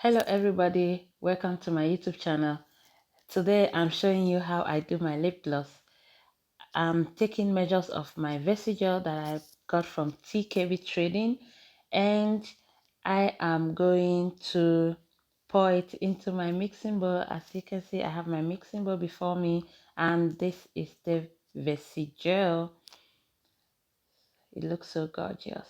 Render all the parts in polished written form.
Hello everybody, welcome to my YouTube channel. Today I'm showing you how I do my lip gloss. I'm taking measures of my versagel that I got from TKB Trading, and I am going to pour it into my mixing bowl. As you can see, I have my mixing bowl before me, and this is the versagel. It looks so gorgeous.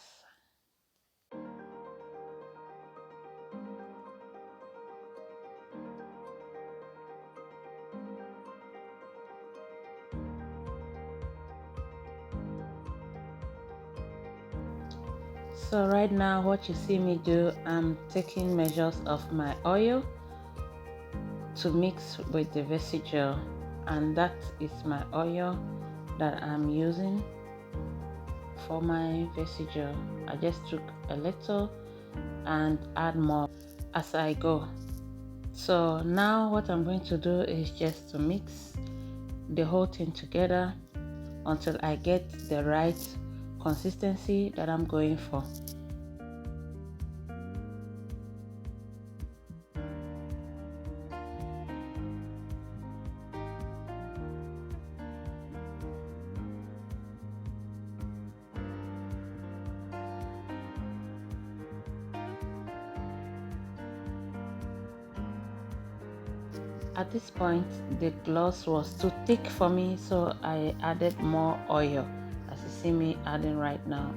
So right now what you see me do, I'm taking measures of my oil to mix with the versagel, and that is my oil that I'm using for my versagel. I just took a little and add more as I go. So now what I'm going to do is just to mix the whole thing together until I get the right consistency that I'm going for. At this point, the gloss was too thick for me, so I added more oil. As you see me adding right now,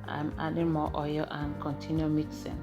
I'm adding more oil and continue mixing.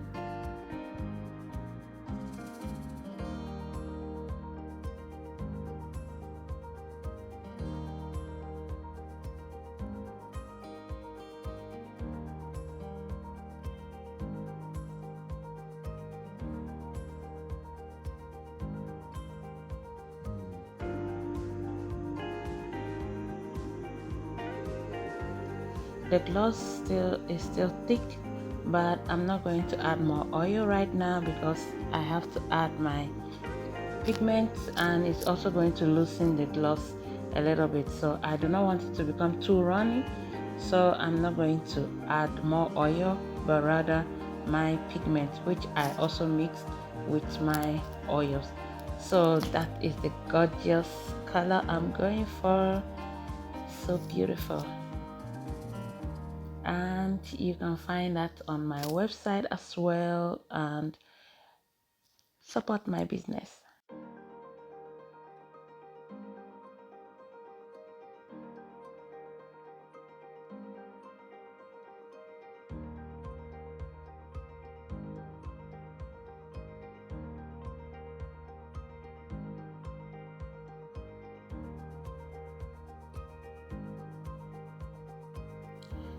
The gloss is still thick, but I'm not going to add more oil right now because I have to add my pigment, and it's also going to loosen the gloss a little bit, so I do not want it to become too runny. So I'm not going to add more oil, but rather my pigment, which I also mixed with my oils. So that is the gorgeous color I'm going for. So beautiful, and you can find that on my website as well and support my business.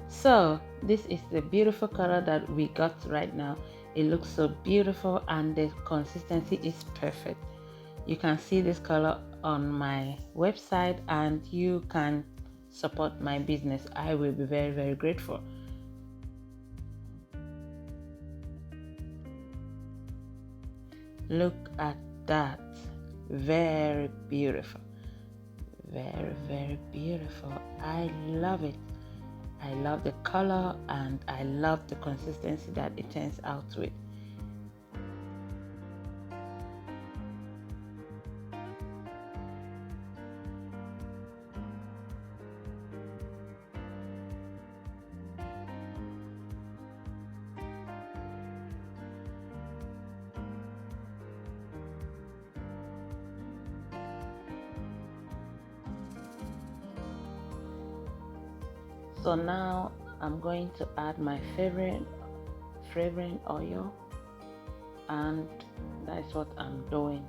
So this is the beautiful color that we got right now. It looks so beautiful and the consistency is perfect. You can see this color on my website and you can support my business. I will be very grateful. Look at that. Very beautiful. Very beautiful. I love it. I love the color and I love the consistency that it turns out with. So now I'm going to add my favorite fragrant oil, and that's what I'm doing.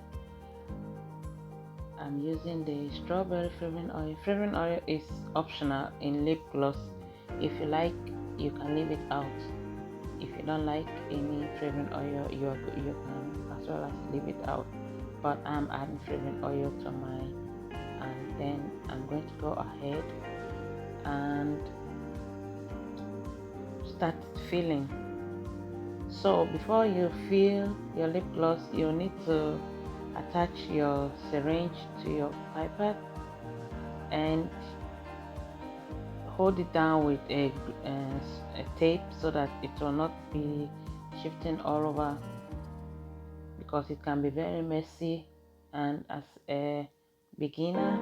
I'm using the strawberry fragrant oil. Fragrant oil is optional in lip gloss. If you like, you can leave it out. If you don't like any fragrant oil, you can as well as leave it out. But I'm adding fragrant oil to mine, and then I'm going to go ahead and start filling. So before you fill your lip gloss, you need to attach your syringe to your pipette and hold it down with a tape so that it will not be shifting all over because it can be very messy, and as a beginner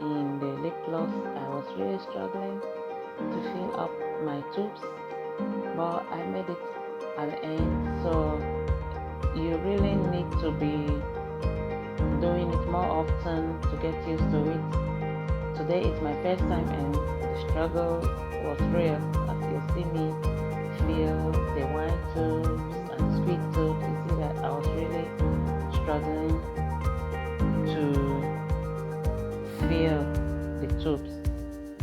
in the lip gloss, I was really struggling to fill up my tubes, but I made it at the end. So you really need to be doing it more often to get used to it. Today is my first time and the struggle was real. As you see me feel the wine tubes and squeeze tubes, you see that I was really struggling to fill the tubes.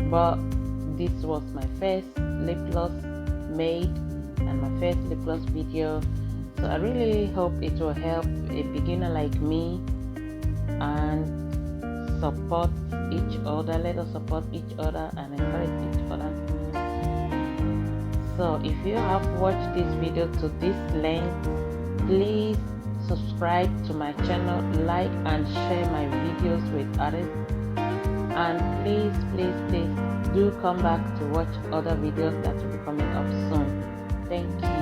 But this was my first lip gloss made and my first lip gloss video, so I really hope it will help a beginner like me and support each other. Let us support each other and encourage each other. So if you have watched this video to this length, please subscribe to my channel, like and share my videos with others, and please do come back to watch other videos that will be coming up soon. Thank you.